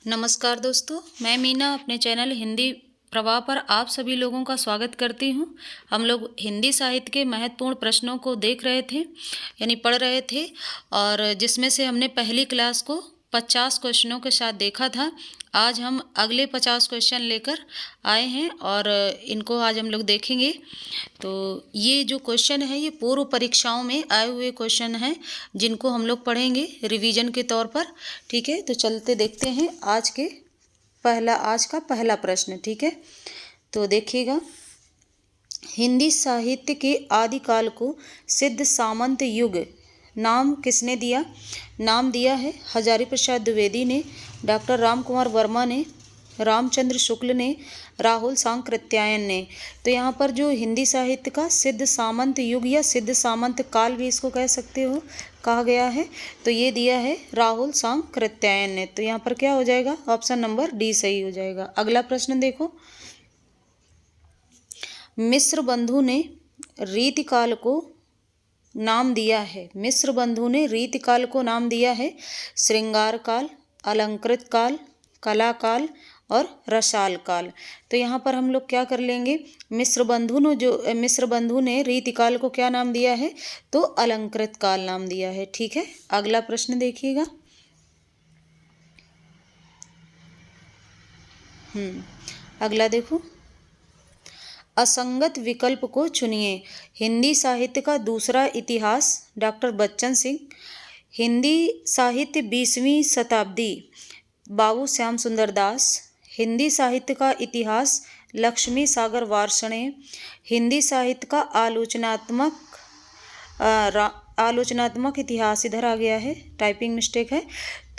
नमस्कार दोस्तों, मैं मीना अपने चैनल हिंदी प्रवाह पर आप सभी लोगों का स्वागत करती हूं। हम लोग हिंदी साहित्य के महत्वपूर्ण प्रश्नों को देख रहे थे यानी पढ़ रहे थे और जिसमें से हमने पहली क्लास को 50 क्वेश्चनों के साथ देखा था। आज हम अगले 50 क्वेश्चन लेकर आए हैं और इनको आज हम लोग देखेंगे। तो ये जो क्वेश्चन है ये पूर्व परीक्षाओं में आए हुए क्वेश्चन हैं जिनको हम लोग पढ़ेंगे रिवीजन के तौर पर। ठीक है, तो चलते देखते हैं आज का पहला प्रश्न। ठीक है, तो देखिएगा, हिंदी साहित्य के आदिकाल को सिद्ध सामंत युग नाम किसने दिया? नाम दिया है हजारी प्रसाद द्विवेदी ने, डॉक्टर राम कुमार वर्मा ने, रामचंद्र शुक्ल ने, राहुल सांकृत्यायन ने। तो यहाँ पर जो हिंदी साहित्य का सिद्ध सामंत युग या सिद्ध सामंत काल भी इसको कह सकते हो, कहा गया है, तो ये दिया है राहुल सांकृत्यायन ने। तो यहाँ पर क्या हो जाएगा? ऑप्शन नंबर डी सही हो जाएगा। अगला प्रश्न देखो, मिस्र बंधु ने रीतिकाल को नाम दिया है। मिस्र बंधु ने रीतिकाल को नाम दिया है श्रृंगार काल, अलंकृत काल, कला काल और रसाल काल। तो यहाँ पर हम लोग क्या कर लेंगे, मिस्र बंधु ने रीतिकाल को क्या नाम दिया है? तो अलंकृत काल नाम दिया है। ठीक है, अगला प्रश्न देखिएगा। अगला देखो, असंगत विकल्प को चुनिए। हिंदी साहित्य का दूसरा इतिहास, डॉक्टर बच्चन सिंह। हिंदी साहित्य 20वीं शताब्दी, बाबू श्याम सुंदर दास। हिंदी साहित्य का इतिहास, लक्ष्मी सागर वार्ष्णेय। हिंदी साहित्य का आलोचनात्मक इतिहास, इधर आ गया है, टाइपिंग मिस्टेक है,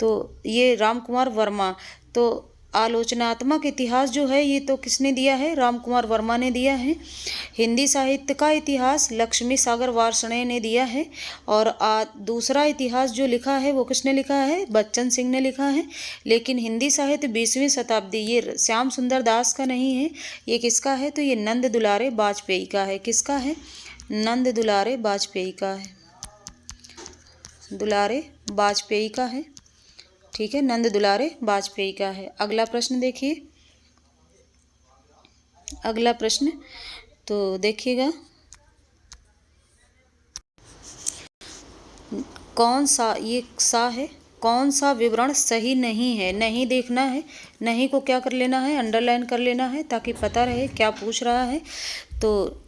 तो ये राम कुमार वर्मा। तो आलोचनात्मक इतिहास जो है ये तो किसने दिया है? राम कुमार वर्मा ने दिया है। हिंदी साहित्य का इतिहास लक्ष्मी सागर वार्ष्णेय ने दिया है। और दूसरा इतिहास जो लिखा है वो किसने लिखा है? बच्चन सिंह ने लिखा है। लेकिन हिंदी साहित्य 20वीं शताब्दी ये श्याम सुंदर दास का नहीं है, ये किसका है? तो ये नंद दुलारे वाजपेयी का है। किसका है? नंद दुलारे वाजपेयी का है, दुलारे वाजपेयी का है। ठीक है, नंद दुलारे वाजपेयी का है। अगला प्रश्न देखिए, अगला प्रश्न तो देखिएगा, कौन सा, ये सा है, कौन सा विवरण सही नहीं है? नहीं देखना है, नहीं को क्या कर लेना है? अंडरलाइन कर लेना है ताकि पता रहे क्या पूछ रहा है। तो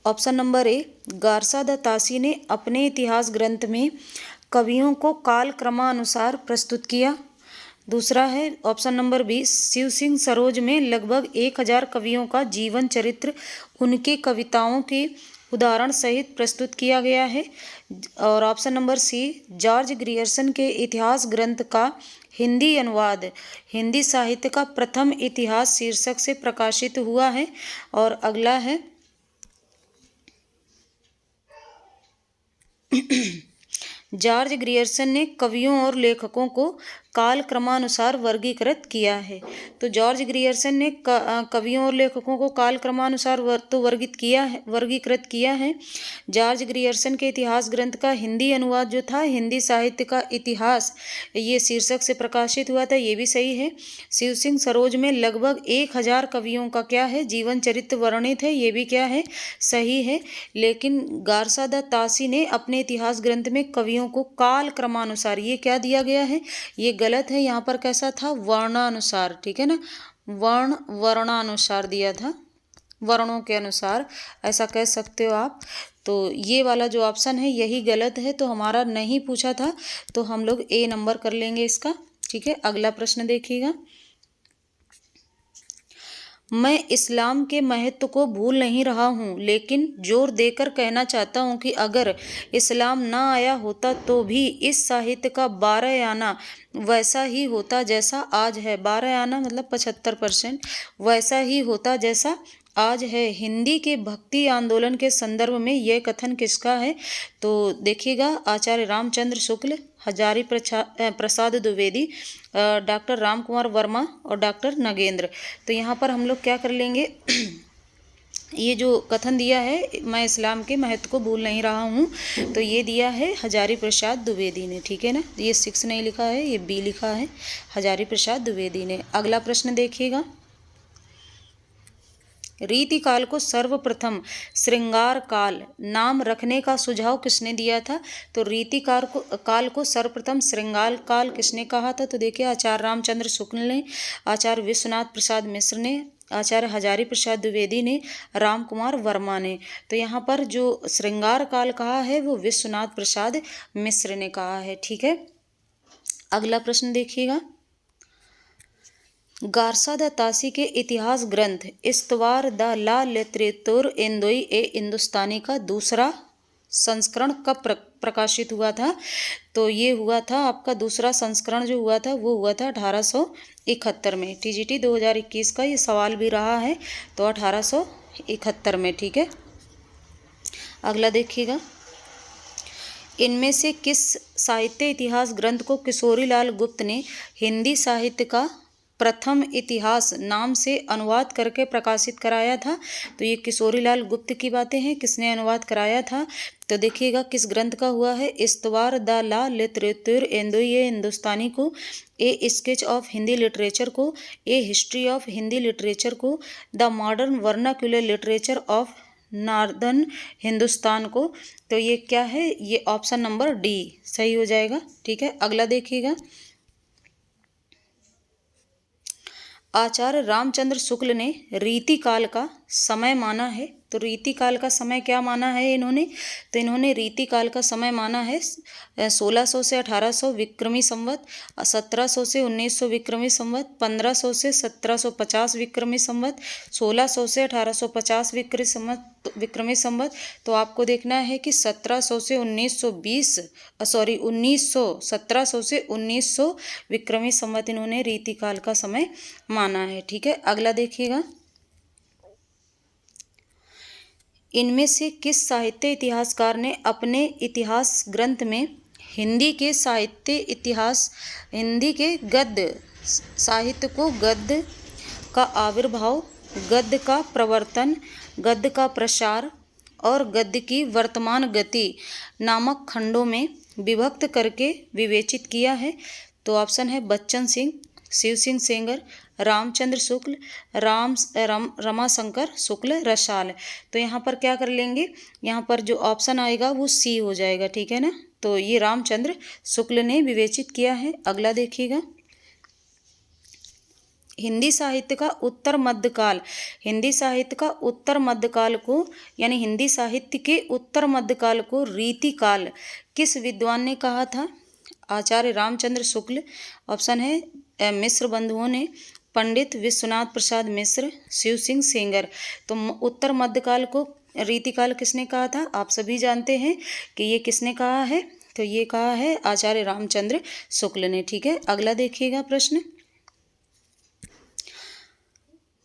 option number A, Garcin de Tassy ने अपने इतिहास ग्रंथ में कवियों को काल क्रमानुसार प्रस्तुत किया। दूसरा है option number B, Shiv Singh Saroj में लगभग 1000 कवियों का जीवन चरित्र उनके कविताओं के उदाहरण सहित प्रस्तुत किया गया है। और option number C, George Grierson के इतिहास ग्रंथ का हिंदी अनुवाद हिंदी साहित्य का प्रथम इतिहास शीर्षक से प्रकाशित हुआ है। और अगला है जॉर्ज ग्रियर्सन ने कवियों और लेखकों को काल क्रमानुसार वर्गीकृत किया है। तो जॉर्ज ग्रियर्सन ने कवियों और लेखकों को काल क्रमानुसार वर्गीकृत किया है। जॉर्ज ग्रियर्सन के इतिहास ग्रंथ का हिंदी अनुवाद जो था हिंदी साहित्य का इतिहास, ये शीर्षक से प्रकाशित हुआ था, ये भी सही है। शिव सिंह सरोज में लगभग 1000 कवियों का क्या है? जीवन चरित्र वर्णित है, ये भी क्या है? सही है। लेकिन गारसा द तासी ने अपने इतिहास ग्रंथ में कवियों को काल क्रमानुसार, ये क्या दिया गया है? ये गलत है। यहाँ पर कैसा था? वर्णानुसार। ठीक है ना, वर्णानुसार दिया था, वर्णों के अनुसार, ऐसा कह सकते हो आप। तो ये वाला जो ऑप्शन है यही गलत है, तो हमारा नहीं पूछा था, तो हम लोग ए नंबर कर लेंगे इसका। ठीक है, अगला प्रश्न देखिएगा, मैं इस्लाम के महत्व को भूल नहीं रहा हूँ, लेकिन जोर देकर कहना चाहता हूँ कि अगर इस्लाम ना आया होता तो भी इस साहित्य का 12 आना वैसा ही होता जैसा आज है। 12 आना मतलब 75% वैसा ही होता जैसा आज है। हिंदी के भक्ति आंदोलन के संदर्भ में यह कथन किसका है? तो देखिएगा, आचार्य रामचंद्र शुक्ल, हजारी प्रसाद द्विवेदी, डॉक्टर राम कुमार वर्मा और डॉक्टर नगेंद्र। तो यहाँ पर हम लोग क्या कर लेंगे ये जो कथन दिया है, मैं इस्लाम के महत्व को भूल नहीं रहा हूँ, तो ये दिया है हजारी प्रसाद द्विवेदी ने, ठीक है ना। ये 6 नहीं लिखा है, ये बी लिखा है, हजारी प्रसाद द्विवेदी ने। अगला प्रश्न देखिएगा, रीति काल को सर्वप्रथम श्रृंगार काल नाम रखने का सुझाव किसने दिया था? तो रीति काल को सर्वप्रथम श्रृंगार काल किसने कहा था? तो देखिए, आचार्य रामचंद्र शुक्ल ने, आचार्य विश्वनाथ प्रसाद मिश्र ने, आचार्य हजारी प्रसाद द्विवेदी ने, राम कुमार वर्मा ने। तो यहाँ पर जो श्रृंगार काल कहा है वो विश्वनाथ प्रसाद मिश्र ने कहा है, ठीक है। अगला प्रश्न देखिएगा, गारसा द तासी के इतिहास ग्रंथ इस्तवार द ला लिटरेतुर इंदोई ए हिंदुस्तानी का दूसरा संस्करण कब प्रकाशित हुआ था? तो ये हुआ था आपका दूसरा संस्करण जो हुआ था वो हुआ था 1871 में। टीजीटी 2021 का ये सवाल भी रहा है, तो 1871 में, ठीक है। अगला देखिएगा, इनमें से किस साहित्य इतिहास ग्रंथ को किशोरीलाल गुप्त ने हिंदी साहित्य का प्रथम इतिहास नाम से अनुवाद करके प्रकाशित कराया था? तो ये किशोरीलाल गुप्त की बातें हैं, किसने अनुवाद कराया था? तो देखिएगा किस ग्रंथ का हुआ है, इस्तवार द ला लिटरेचर इंदोई ए हिंदुस्तानी को, ए स्केच ऑफ हिंदी लिटरेचर को, ए हिस्ट्री ऑफ हिंदी लिटरेचर को, the modern vernacular literature of northern Hindustan को। तो ये क्या है, ये ऑप्शन नंबर डी सही हो जाएगा, ठीक है। अगला देखिएगा, आचार्य रामचंद्र शुक्ल ने रीति काल का समय माना है। तो रीति काल का समय क्या माना है इन्होंने? तो इन्होंने रीति काल का समय माना है 1600 से 1800 विक्रमी संवत, 1700 से 1900 विक्रमी संवत, 1500 से 1750 विक्रमी संवत, 1600 से 1850 विक्रमी संवत। तो आपको देखना है कि 1700 से 1700 से 1900 विक्रमी संवत इन्होंने रीति काल का समय माना है, ठीक है। अगला देखिएगा, इनमें से किस साहित्य इतिहासकार ने अपने इतिहास ग्रंथ में हिंदी के गद्य साहित्य को गद्य का आविर्भाव, गद्य का प्रवर्तन, गद्य का प्रसार और गद्य की वर्तमान गति नामक खंडों में विभक्त करके विवेचित किया है? तो ऑप्शन है बच्चन सिंह, शिव सिंह सेंगर, रामचंद्र शुक्ल, रमाशंकर शुक्ल रसाल। तो यहाँ पर क्या कर लेंगे, यहाँ पर जो ऑप्शन आएगा वो सी हो जाएगा, ठीक है ना। तो ये रामचंद्र शुक्ल ने विवेचित किया है। अगला देखिएगा, हिंदी साहित्य का उत्तर मध्यकाल, हिंदी साहित्य का उत्तर मध्यकाल को यानी हिंदी साहित्य के उत्तर मध्यकाल को रीति काल किस विद्वान ने कहा था? आचार्य रामचंद्र शुक्ल, ऑप्शन है मिश्र बंधुओं ने, पंडित विश्वनाथ प्रसाद मिश्र, शिव सिंह सेंगर। तो उत्तर मध्यकाल को रीतिकाल किसने कहा था? आप सभी जानते हैं कि ये किसने कहा है, तो ये कहा है आचार्य रामचंद्र शुक्ल ने, ठीक है। अगला देखिएगा प्रश्न,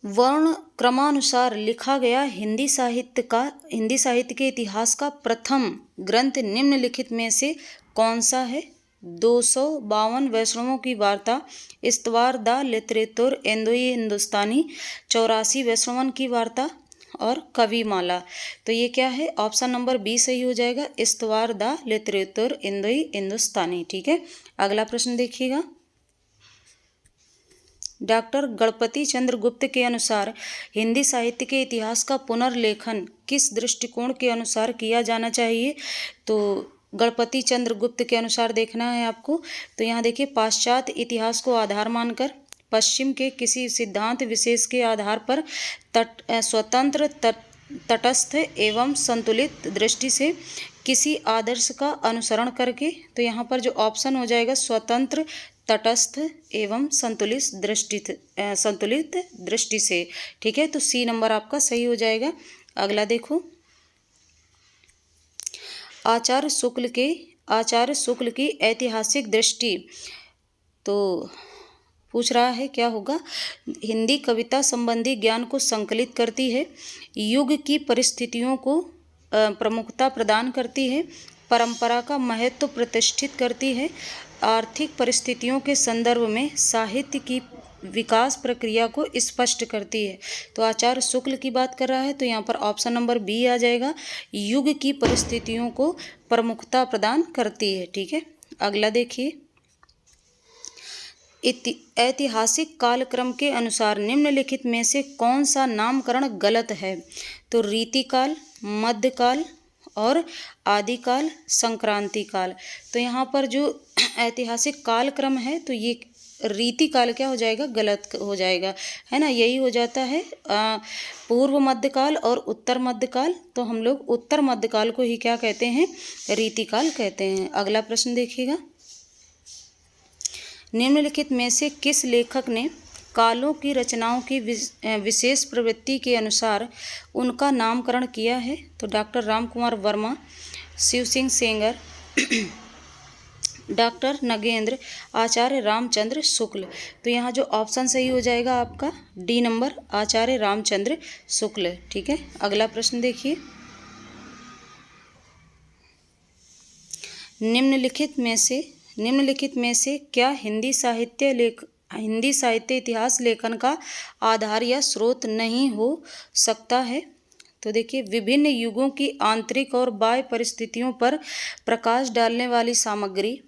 वर्ण क्रमानुसार लिखा गया हिंदी साहित्य के इतिहास का प्रथम ग्रंथ निम्नलिखित में से कौन सा है? 252 वैष्णवों की वार्ता, इस्तवार द लिटरेचर इंदोई हिंदुस्तानी, 84 वैष्णवन की वार्ता और कविमाला। तो ये क्या है, ऑप्शन नंबर बी सही हो जाएगा, इस्तवार द लिटरेचर इंदोई हिंदुस्तानी, ठीक है। अगला प्रश्न देखिएगा, डॉक्टर गणपति चंद्र गुप्त के अनुसार हिंदी साहित्य के इतिहास का पुनर्लेखन किस दृष्टिकोण के अनुसार किया जाना चाहिए? तो गणपति चंद्र गुप्त के अनुसार देखना है आपको। तो यहाँ देखिए, पाश्चात्य इतिहास को आधार मानकर पश्चिम के किसी सिद्धांत विशेष के आधार पर स्वतंत्र तटस्थ एवं संतुलित दृष्टि से किसी आदर्श का अनुसरण करके। तो यहाँ पर जो ऑप्शन हो जाएगा स्वतंत्र तटस्थ एवं संतुलित दृष्टि से, ठीक है। तो सी नंबर आपका सही हो जाएगा। अगला देखो, आचार्य शुक्ल की ऐतिहासिक दृष्टि, तो पूछ रहा है क्या होगा, हिंदी कविता संबंधी ज्ञान को संकलित करती है, युग की परिस्थितियों को प्रमुखता प्रदान करती है, परंपरा का महत्व प्रतिष्ठित करती है, आर्थिक परिस्थितियों के संदर्भ में साहित्य की विकास प्रक्रिया को स्पष्ट करती है। तो आचार्य शुक्ल की बात कर रहा है, तो यहाँ पर ऑप्शन नंबर बी आ जाएगा, युग की परिस्थितियों को प्रमुखता प्रदान करती है। ठीक है, अगला देखिए, ऐतिहासिक कालक्रम के अनुसार निम्नलिखित में से कौन सा नामकरण गलत है? तो रीतिकाल, मध्यकाल और आदिकाल, संक्रांति काल। तो यहाँ पर जो ऐतिहासिक कालक्रम है, तो ये रीतिकाल क्या हो जाएगा? गलत हो जाएगा, है ना। यही हो जाता है पूर्व मध्यकाल और उत्तर मध्यकाल। तो हम लोग उत्तर मध्यकाल को ही क्या कहते हैं? रीतिकाल कहते हैं। अगला प्रश्न देखिएगा, निम्नलिखित में से किस लेखक ने कालों की रचनाओं की विशेष प्रवृत्ति के अनुसार उनका नामकरण किया है? तो डॉक्टर राम कुमार वर्मा, शिव सिंह सेंगर, डॉक्टर नगेंद्र, आचार्य रामचंद्र शुक्ल। तो यहाँ जो ऑप्शन सही हो जाएगा आपका डी नंबर, आचार्य रामचंद्र शुक्ल। ठीक है, अगला प्रश्न देखिए, निम्नलिखित में से क्या हिंदी साहित्य इतिहास लेखन का आधार या स्रोत नहीं हो सकता है? तो देखिए, विभिन्न युगों की आंतरिक और बाह्य परिस्थितियों पर प्रकाश डालने वाली सामग्री,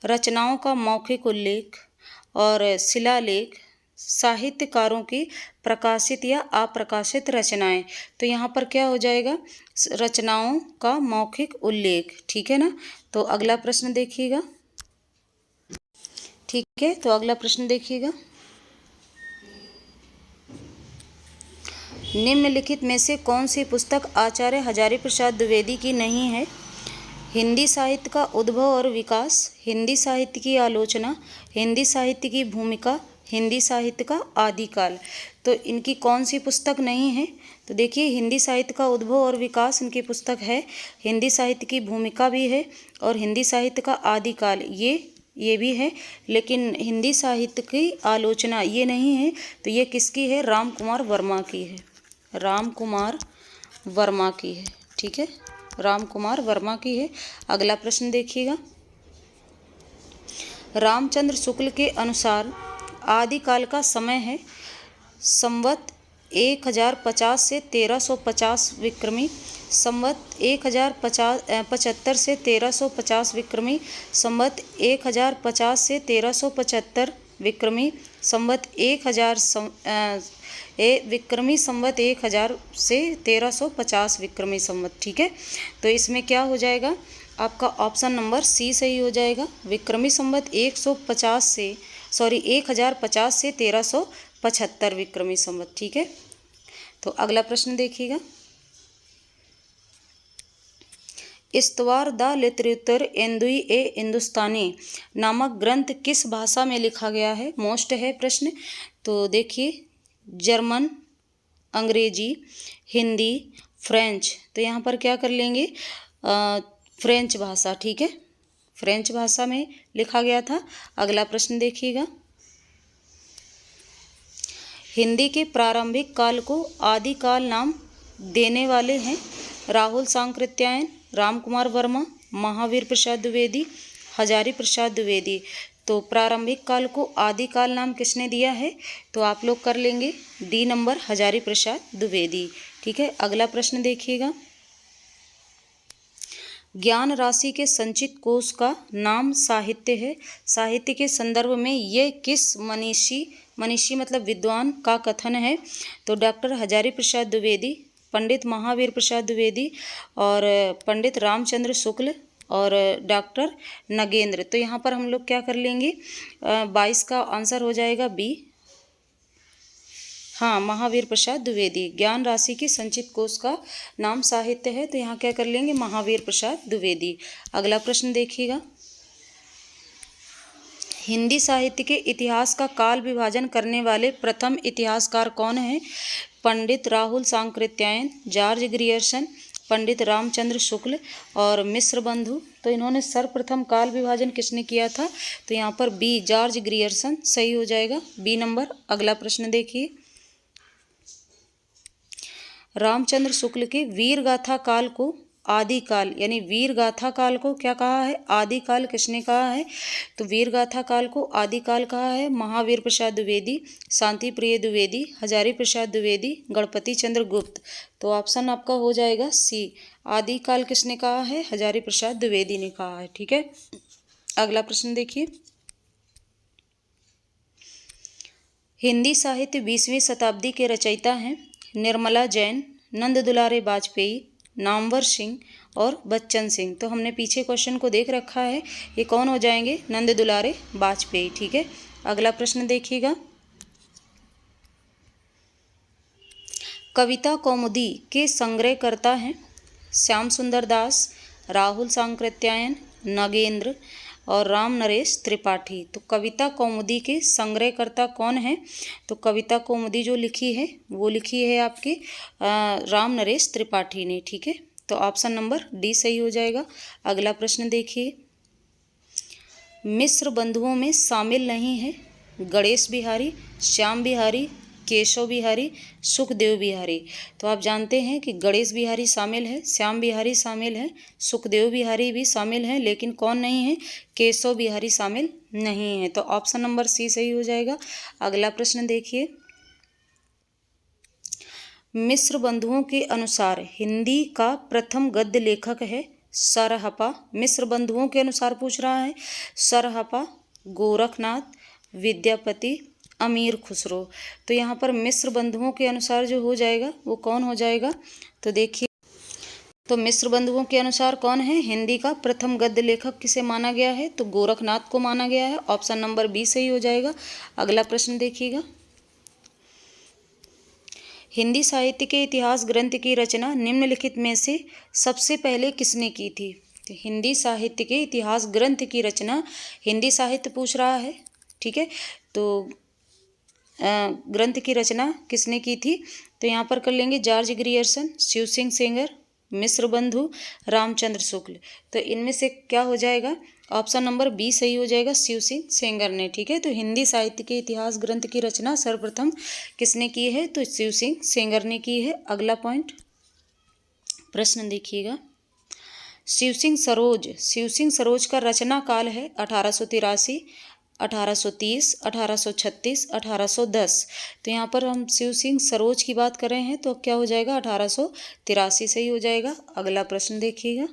रचनाओं का मौखिक उल्लेख और शिलालेख, साहित्यकारों की प्रकाशित या अप्रकाशित रचनाएं। तो यहाँ पर क्या हो जाएगा? रचनाओं का मौखिक उल्लेख। ठीक है ना। तो अगला प्रश्न देखिएगा। ठीक है, तो अगला प्रश्न देखिएगा, निम्नलिखित में से कौन सी पुस्तक आचार्य हजारी प्रसाद द्विवेदी की नहीं है? हिंदी साहित्य का उद्भव और विकास, हिंदी साहित्य की आलोचना, हिंदी साहित्य की भूमिका, हिंदी साहित्य का आदिकाल। तो इनकी कौन सी पुस्तक नहीं है? तो देखिए, हिंदी साहित्य का उद्भव और विकास इनकी पुस्तक है, हिंदी साहित्य की भूमिका भी है और हिंदी साहित्य का आदिकाल ये भी है, लेकिन हिंदी साहित्य की आलोचना ये नहीं है। तो ये किसकी है? राम कुमार वर्मा की है, राम कुमार वर्मा की है। ठीक है, राम कुमार वर्मा की है। अगला प्रश्न देखिएगा, रामचंद्र शुक्ल के अनुसार आदिकाल का समय है संवत 1050 से 1350 विक्रमी, संवत 1075 से 1350 विक्रमी, संवत 1050 से 1375 विक्रमी, संवत 1000 विक्रमी संवत 1000 से 1350 विक्रमी संवत। ठीक है, तो इसमें क्या हो जाएगा? आपका ऑप्शन नंबर सी सही हो जाएगा, विक्रमी संवत 1050 से 1375 विक्रमी संवत। ठीक है, तो अगला प्रश्न देखिएगा, इस्तवार द लिटरेचर एंदुई ए हिंदुस्तानी नामक ग्रंथ किस भाषा में लिखा गया है? मोस्ट है प्रश्न। तो देखिए, जर्मन, अंग्रेजी, हिंदी, फ्रेंच। तो यहाँ पर क्या कर लेंगे? फ्रेंच भाषा। ठीक है, फ्रेंच भाषा में लिखा गया था। अगला प्रश्न देखिएगा, हिंदी के प्रारंभिक काल को आदिकाल नाम देने वाले हैं राहुल सांकृत्यायन, राम कुमार वर्मा, महावीर प्रसाद द्विवेदी, हजारी प्रसाद द्विवेदी। तो प्रारंभिक काल को आदिकाल नाम किसने दिया है? तो आप लोग कर लेंगे डी नंबर, हजारी प्रसाद द्विवेदी। ठीक है, अगला प्रश्न देखिएगा, ज्ञान राशि के संचित कोश का नाम साहित्य है। साहित्य के संदर्भ में ये किस मनीषी मतलब विद्वान का कथन है? तो डॉक्टर हजारी प्रसाद द्विवेदी, पंडित महावीर प्रसाद द्विवेदी और पंडित रामचंद्र शुक्ल और डॉक्टर नगेंद्र। तो यहाँ पर हम लोग क्या कर लेंगे? 22 का आंसर हो जाएगा बी, हाँ, महावीर प्रसाद द्विवेदी। ज्ञान राशि की संचित कोश का नाम साहित्य है, तो यहाँ क्या कर लेंगे? महावीर प्रसाद द्विवेदी। अगला प्रश्न देखिएगा, हिंदी साहित्य के इतिहास का काल विभाजन करने वाले प्रथम इतिहासकार कौन है? पंडित राहुल सांकृत्यायन, जॉर्ज ग्रियर्सन, पंडित रामचंद्र शुक्ल और मिश्र बंधु। तो इन्होंने सर्वप्रथम काल विभाजन किसने किया था? तो यहाँ पर बी, जॉर्ज ग्रियर्सन सही हो जाएगा, बी नंबर। अगला प्रश्न देखिए, रामचंद्र शुक्ल के वीर गाथा काल को आदिकाल यानी वीर गाथा काल को क्या कहा है? आदिकाल किसने कहा है? तो वीर गाथा काल को आदिकाल कहा है महावीर प्रसाद द्विवेदी, शांति प्रिय द्विवेदी, हजारी प्रसाद द्विवेदी, गणपति चंद्र गुप्त। तो ऑप्शन आपका हो जाएगा सी। आदिकाल किसने कहा है? हजारी प्रसाद द्विवेदी ने कहा है। ठीक है, अगला प्रश्न देखिए। हिंदी साहित्य 20वीं शताब्दी के रचयिता हैं निर्मला जैन, नंद दुलारे वाजपेयी, नामवर सिंह और बच्चन सिंह। तो हमने पीछे क्वेश्चन को देख रखा है, ये कौन हो जाएंगे? नंद दुलारे वाजपेयी। ठीक है, अगला प्रश्न देखिएगा। कविता कौमुदी के संग्रहकर्ता हैं श्याम सुंदर दास, राहुल सांकृत्यायन, नगेंद्र और राम नरेश त्रिपाठी। तो कविता कौमुदी के संग्रहकर्ता कौन है? तो कविता कौमुदी जो लिखी है वो लिखी है आपके राम नरेश त्रिपाठी ने। ठीक है, तो ऑप्शन नंबर डी सही हो जाएगा। अगला प्रश्न देखिए। मिश्र बंधुओं में शामिल नहीं है गणेश बिहारी, श्याम बिहारी, केशव बिहारी, सुखदेव बिहारी। तो आप जानते हैं कि गणेश बिहारी शामिल है, श्याम बिहारी शामिल है, सुखदेव बिहारी भी शामिल हैं, लेकिन कौन नहीं है? केशव बिहारी शामिल नहीं है। तो ऑप्शन नंबर सी सही हो जाएगा। अगला प्रश्न देखिए। मिश्र बंधुओं के अनुसार हिंदी का प्रथम गद्य लेखक है सरहपा। मिश्र बंधुओं के अनुसार पूछ रहा है। सरहपा, गोरखनाथ, विद्यापति, अमीर खुसरो। तो यहाँ पर मिश्र बंधुओं के अनुसार जो हो जाएगा वो कौन हो जाएगा? तो देखिए, तो मिश्र बंधुओं के अनुसार कौन है? हिंदी का प्रथम गद्य लेखक किसे माना गया है? तो गोरखनाथ को माना गया है। ऑप्शन नंबर बी सही हो जाएगा। अगला प्रश्न देखिएगा। हिंदी साहित्य के इतिहास ग्रंथ की रचना निम्नलिखित में से सबसे पहले किसने की थी? तो हिंदी साहित्य के इतिहास ग्रंथ की रचना, हिंदी साहित्य पूछ रहा है। ठीक है, तो ग्रंथ की रचना किसने की थी? तो यहाँ पर कर लेंगे जॉर्ज ग्रियर्सन, शिव सिंह सेंगर, मिश्र बंधु, रामचंद्र शुक्ल। तो इनमें से क्या हो जाएगा? ऑप्शन नंबर बी सही हो जाएगा, शिव सिंह सेंगर ने। ठीक है, तो हिंदी साहित्य के इतिहास ग्रंथ की रचना सर्वप्रथम किसने की है? तो शिव सिंह सेंगर ने की है। अगला पॉइंट प्रश्न देखिएगा। शिव सिंह सरोज का रचना काल है 1883, 1830, 1836, 1810। तो यहाँ पर हम शिव सिंह सरोज की बात कर रहे हैं, तो क्या हो जाएगा? 1883 सही हो जाएगा। अगला प्रश्न देखिएगा।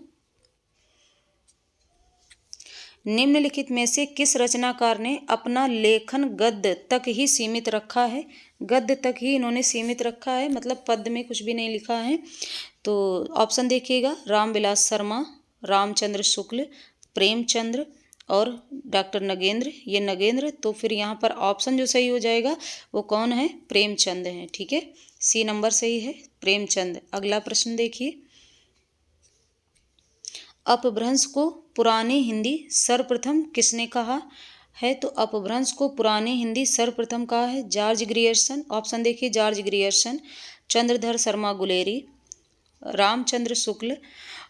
निम्नलिखित में से किस रचनाकार ने अपना लेखन गद्य तक ही सीमित रखा है? गद्य तक ही इन्होंने सीमित रखा है, मतलब पद्य में कुछ भी नहीं लिखा है। तो ऑप्शन देखिएगा। रामविलास शर्मा, रामचंद्र शुक्ल, प्रेमचंद्र और डॉक्टर नगेंद्र। ये नगेंद्र, तो फिर यहाँ पर ऑप्शन जो सही हो जाएगा वो कौन है? प्रेमचंद है। ठीक है, सी नंबर सही है, प्रेमचंद। अगला प्रश्न देखिए। अपभ्रंश को पुरानी हिंदी सर्वप्रथम किसने कहा है? तो अपभ्रंश को पुरानी हिंदी सर्वप्रथम कहा है जॉर्ज ग्रियर्सन। ऑप्शन देखिए। जॉर्ज ग्रियर्सन, चंद्रधर शर्मा गुलेरी, रामचंद्र शुक्ल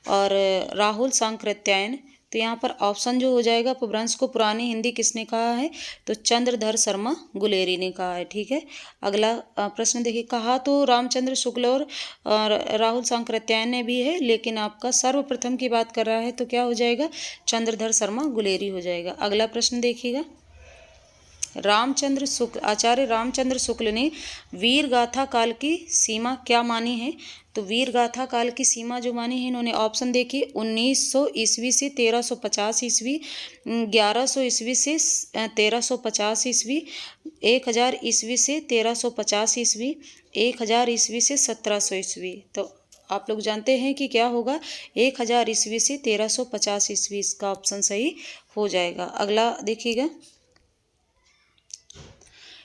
और राहुल सांकृत्यायन। तो यहाँ पर ऑप्शन जो हो जाएगा, अपभ्रंश को पुरानी हिंदी किसने कहा है? तो चंद्रधर शर्मा गुलेरी ने कहा है। ठीक है, अगला प्रश्न देखिए। कहा तो रामचंद्र शुक्ल और राहुल सांकृत्यायन ने भी है, लेकिन आपका सर्वप्रथम की बात कर रहा है, तो क्या हो जाएगा? चंद्रधर शर्मा गुलेरी हो जाएगा। अगला प्रश्न देखिएगा। आचार्य रामचंद्र शुक्ल ने वीर गाथा काल की सीमा क्या मानी है? तो वीर गाथा काल की सीमा जो मानी है इन्होंने, ऑप्शन देखिए। 1900 ईस्वी से 1350 ईस्वी, 1100 ईस्वी से 1350 ईस्वी, 1000 ईस्वी से 1350 ईस्वी, 1000 ईस्वी से 1700 ईस्वी। तो आप लोग जानते हैं कि क्या होगा? 1000 ईस्वी से 1350 ईस्वी, इसका ऑप्शन सही हो जाएगा। अगला देखिएगा।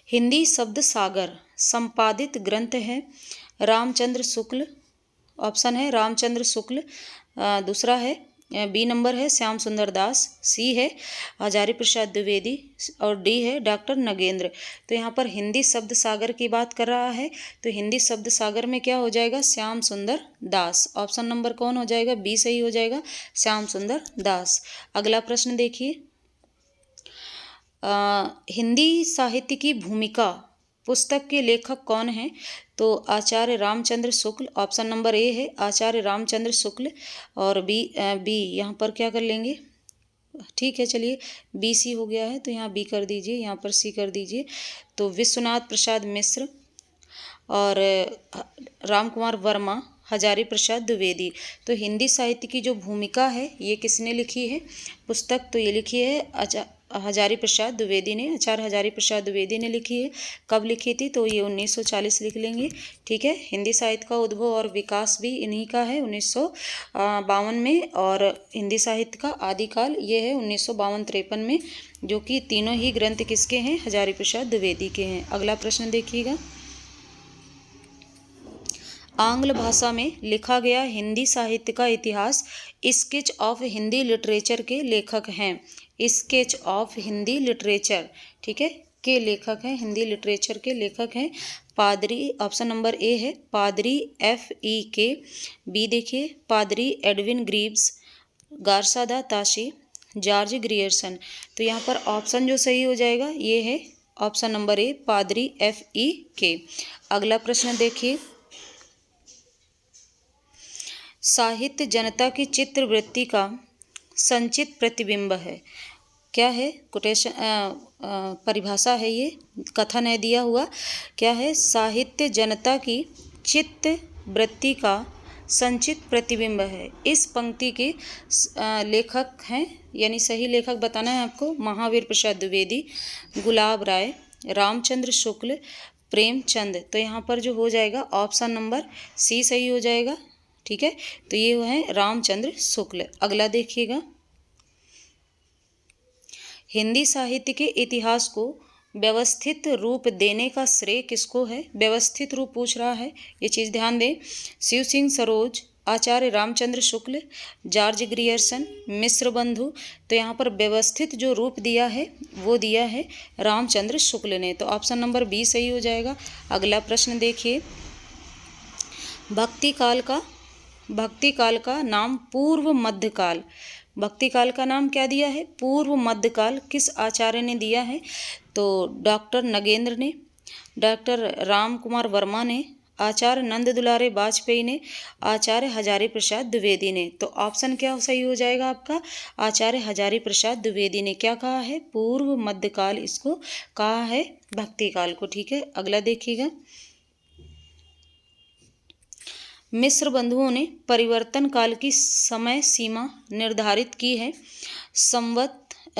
हिंदी शब्द सागर संपादित ग्रंथ है रामचंद्र शुक्ल। ऑप्शन है रामचंद्र शुक्ल, दूसरा है बी नंबर है श्याम सुंदर दास, सी है हजारी प्रसाद द्विवेदी और डी है डॉक्टर नगेंद्र। तो यहाँ पर हिंदी शब्द सागर की बात कर रहा है, तो हिंदी शब्द सागर में क्या हो जाएगा? श्याम सुंदर दास। ऑप्शन नंबर कौन हो जाएगा? बी सही हो जाएगा, श्याम सुंदर दास। अगला प्रश्न देखिए। हिंदी साहित्य की भूमिका पुस्तक के लेखक कौन हैं? तो आचार्य रामचंद्र शुक्ल, ऑप्शन नंबर ए है आचार्य रामचंद्र शुक्ल। और बी यहाँ पर क्या कर लेंगे, ठीक है चलिए बी सी हो गया है तो यहाँ बी कर दीजिए, यहाँ पर सी कर दीजिए। तो विश्वनाथ प्रसाद मिश्र और राम कुमार वर्मा, हजारी प्रसाद द्विवेदी। तो हिंदी साहित्य की जो भूमिका है ये किसने लिखी है पुस्तक? तो ये लिखी है हजारी प्रसाद द्विवेदी ने, आचार्य हजारी प्रसाद द्विवेदी ने लिखी है। कब लिखी थी? तो ये 1940 लिख लेंगे, ठीक है। हिंदी साहित्य का उद्भव और विकास भी इन्हीं का है 1952 में, और हिंदी साहित्य का आदिकाल ये है 1952-53 में, जो कि तीनों ही ग्रंथ किसके हैं? हजारी प्रसाद द्विवेदी के हैं। अगला प्रश्न देखिएगा, आंग्ल भाषा में लिखा गया हिंदी साहित्य का इतिहास स्केच ऑफ हिंदी लिटरेचर के लेखक हैं। स्केच ऑफ हिंदी लिटरेचर, ठीक है, के लेखक हैं, हिंदी लिटरेचर के लेखक हैं पादरी, ऑप्शन नंबर ए है पादरी F.E.K. बी देखिए पादरी Edwin Greaves, Garcin de Tassy, George Grierson. तो यहाँ पर ऑप्शन जो सही हो जाएगा ये है ऑप्शन नंबर ए पादरी F.E.K. अगला प्रश्न देखिए, साहित्य जनता की चित्रवृत्ति का संचित प्रतिबिंब है। क्या है? कोटेशन परिभाषा है, ये कथन है दिया हुआ। क्या है? साहित्य जनता की चित्तवृत्ति का संचित प्रतिबिंब है। इस पंक्ति के लेखक हैं, यानी सही लेखक बताना है आपको, महावीर प्रसाद द्विवेदी, गुलाब राय, रामचंद्र शुक्ल, प्रेमचंद। तो यहाँ पर जो हो जाएगा ऑप्शन नंबर सी सही हो जाएगा, ठीक है। तो ये है रामचंद्र शुक्ल। अगला देखिएगा, हिंदी साहित्य के इतिहास को व्यवस्थित रूप देने का श्रेय किसको है? व्यवस्थित रूप पूछ रहा है, ये चीज़ ध्यान दें। शिव सिंह सरोज, आचार्य रामचंद्र शुक्ल, जॉर्ज ग्रियर्सन, मिश्र बंधु। तो यहाँ पर व्यवस्थित जो रूप दिया है वो दिया है रामचंद्र शुक्ल ने, तो ऑप्शन नंबर बी सही हो जाएगा। अगला प्रश्न देखिए, भक्ति काल का नाम पूर्व मध्यकाल, भक्ति काल का नाम क्या दिया है? पूर्व मध्यकाल किस आचार्य ने दिया है? तो डॉक्टर नगेंद्र ने, डॉक्टर राम कुमार वर्मा ने, आचार्य नंद दुलारे वाजपेयी ने, आचार्य हजारी प्रसाद द्विवेदी ने। तो ऑप्शन क्या सही हो जाएगा आपका? आचार्य हजारी प्रसाद द्विवेदी ने क्या कहा है? पूर्व मध्यकाल इसको कहा है, भक्ति काल को, ठीक है। अगला देखिएगा, मिश्र बंधुओं ने परिवर्तन काल की समय सीमा निर्धारित की है।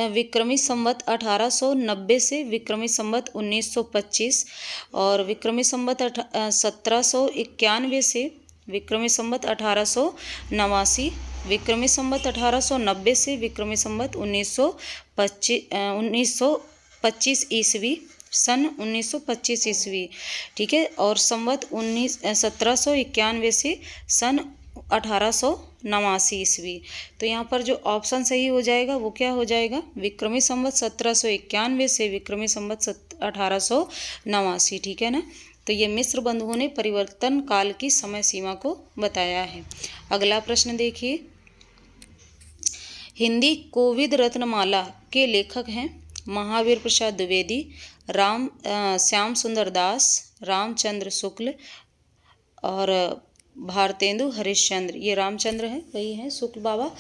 विक्रमी संवत 1890 से विक्रमी संवत 1925 और विक्रमी संवत 1791 से विक्रमी संवत 1889, विक्रमी संवत 1890 से विक्रमी संवत 1925 ईस्वी, सन 1925 ईस्वी, ठीक है। और संवत 1791 से सन 1889 ईस्वी। तो यहाँ पर जो ऑप्शन सही हो जाएगा वो क्या हो जाएगा? विक्रमी संवत 1791 से विक्रमी संवत 1889, ठीक है ना। तो ये मिश्र बंधुओं ने परिवर्तन काल की समय सीमा को बताया है। अगला प्रश्न देखिए, हिंदी कोविद रत्नमाला के लेखक हैं महावीर प्रसाद द्विवेदी, श्याम सुंदर दास, रामचंद्र शुक्ल और भारतेंदु हरिश्चंद्र। ये रामचंद्र हैं, वही हैं शुक्ल बाबा।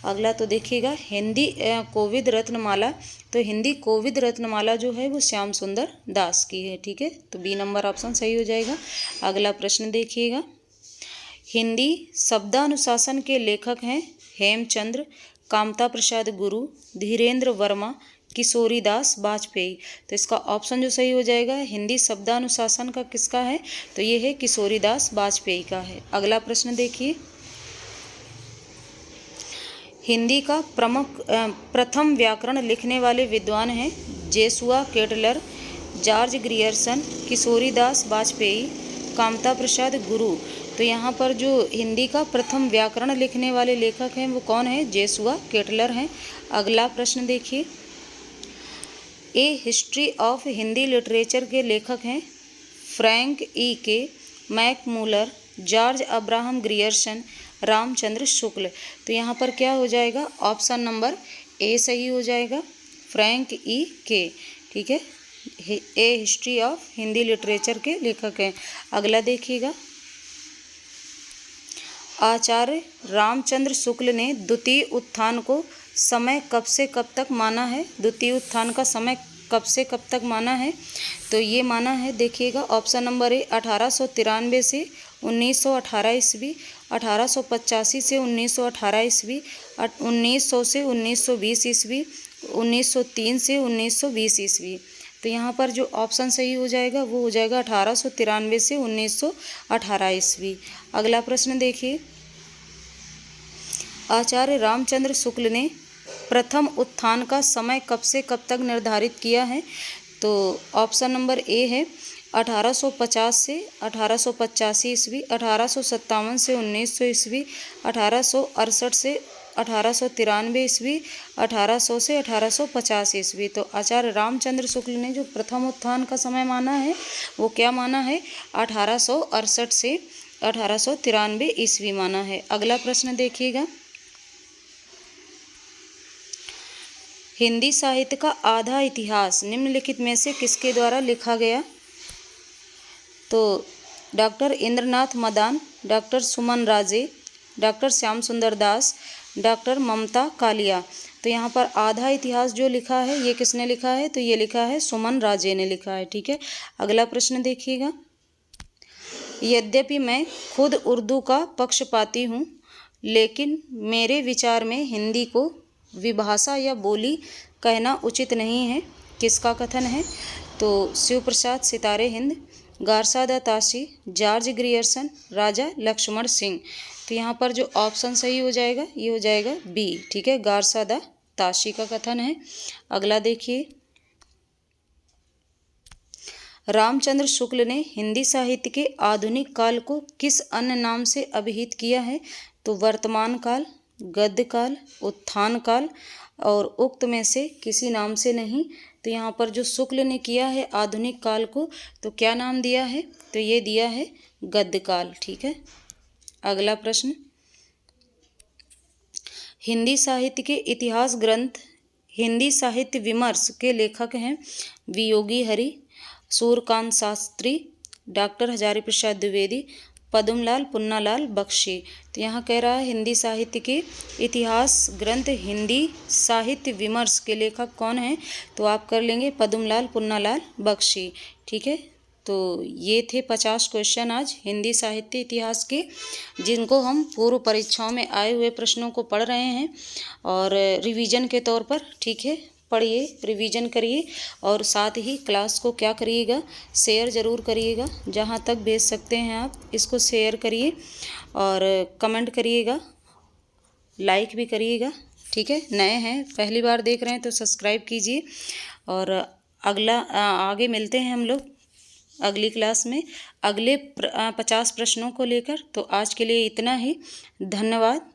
अगला तो देखिएगा, हिंदी कोविद रत्नमाला, तो हिंदी कोविद रत्नमाला जो है वो श्याम सुंदर दास की है, ठीक है। तो बी नंबर ऑप्शन सही हो जाएगा। अगला प्रश्न देखिएगा, हिंदी शब्दानुशासन के लेखक हैं हेमचंद्र, कामता प्रसाद गुरु, धीरेन्द्र वर्मा, किशोरीदास वाजपेयी। तो इसका ऑप्शन जो सही हो जाएगा हिंदी शब्दानुशासन का किसका है? तो ये है किशोरीदास वाजपेयी का है। अगला प्रश्न देखिए, हिंदी का प्रथम व्याकरण लिखने वाले विद्वान हैं Joshua Ketelaar, George Grierson, Kishoridas Vajpayee, Kamta Prasad Guru. तो यहाँ पर जो हिंदी का प्रथम व्याकरण लिखने वाले लेखक हैं वो कौन है? जेसुआ केटलर हैं। अगला प्रश्न देखिए, a history of Hindi literature के लेखक हैं Frank E.K. Max Muller, George Abraham Grierson, Ramchandra Shukla. तो यहाँ पर क्या हो जाएगा? ऑप्शन नंबर ए सही हो जाएगा, फ्रैंक E.K., ठीक है। ए हिस्ट्री ऑफ हिंदी लिटरेचर के लेखक हैं। अगला देखिएगा, आचार्य रामचंद्र शुक्ल ने द्वितीय उत्थान को समय कब से कब तक माना है? द्वितीय उत्थान का समय कब से कब तक माना है? तो ये माना है, देखिएगा ऑप्शन नंबर ए 1893 से 1918 ईस्वी, 1885 से 1918 ईस्वी, 1900 से 1920 ईस्वी, 1903 से 1920 ईस्वी। तो यहाँ पर जो ऑप्शन सही हो जाएगा वो हो जाएगा 1893 से 1918 ईस्वी। अगला प्रश्न देखिए, आचार्य रामचंद्र शुक्ल ने प्रथम उत्थान का समय कब से कब तक निर्धारित किया है? तो ऑप्शन नंबर ए है 1850 से 1885 ईस्वी, 1857 से 1900 ईस्वी, 1868 से 1893 ईस्वी, 1800 से 1850 ईस्वी। तो आचार्य रामचंद्र शुक्ल ने जो प्रथम उत्थान का समय माना है वो क्या माना है? 1868 से 1893 ईस्वी माना है। अगला प्रश्न देखिएगा, हिंदी साहित्य का आधा इतिहास निम्नलिखित में से किसके द्वारा लिखा गया? तो डॉक्टर इंद्रनाथ मदान, डॉक्टर सुमन राजे, डॉक्टर श्याम सुंदर दास, डॉक्टर ममता कालिया। तो यहाँ पर आधा इतिहास जो लिखा है ये किसने लिखा है? तो ये लिखा है सुमन राजे ने लिखा है। ठीक है, अगला प्रश्न देखिएगा, यद्यपि मैं खुद उर्दू का पक्षपाती हूँ, लेकिन मेरे विचार में हिंदी को विभाषा या बोली कहना उचित नहीं है। किसका कथन है? तो शिव प्रसाद सितारे हिंद, गारसादा ताशी, जॉर्ज ग्रियर्सन, राजा लक्ष्मण सिंह। तो यहाँ पर जो ऑप्शन सही हो जाएगा ये हो जाएगा बी। ठीक है, गारसादा ताशी का कथन है। अगला देखिए, रामचंद्र शुक्ल ने हिंदी साहित्य के आधुनिक काल को किस अन्य नाम से अभिहित किया है? तो वर्तमान काल, गद्य काल, उत्थान काल और उक्त में से किसी नाम से नहीं। तो यहाँ पर जो शुक्ल ने किया है आधुनिक काल को, तो क्या नाम दिया है? तो ये दिया है गद्य काल। ठीक है, अगला प्रश्न, हिंदी साहित्य के इतिहास ग्रंथ हिंदी साहित्य विमर्श के लेखक हैं वियोगी हरि, सूर्यकांत शास्त्री, डॉक्टर हजारी प्रसाद द्विवेदी, पद्मलाल पुन्नालाल बख्शी। तो यहाँ कह रहा है हिंदी साहित्य के इतिहास ग्रंथ हिंदी साहित्य विमर्श के लेखक कौन हैं? तो आप कर लेंगे पद्मलाल पुन्नालाल बख्शी। ठीक है, तो ये थे 50 क्वेश्चन आज हिंदी साहित्य इतिहास के, जिनको हम पूर्व परीक्षाओं में आए हुए प्रश्नों को पढ़ रहे हैं और रिवीजन के तौर पर। ठीक है, पढ़िए, रिवीजन करिए और साथ ही क्लास को क्या करिएगा, शेयर ज़रूर करिएगा। जहाँ तक भेज सकते हैं आप इसको शेयर करिए और कमेंट करिएगा, लाइक भी करिएगा। ठीक है, नए हैं पहली बार देख रहे हैं तो सब्सक्राइब कीजिए और आगे मिलते हैं हम लोग अगली क्लास में अगले 50 प्रश्नों को लेकर। तो आज के लिए इतना ही, धन्यवाद।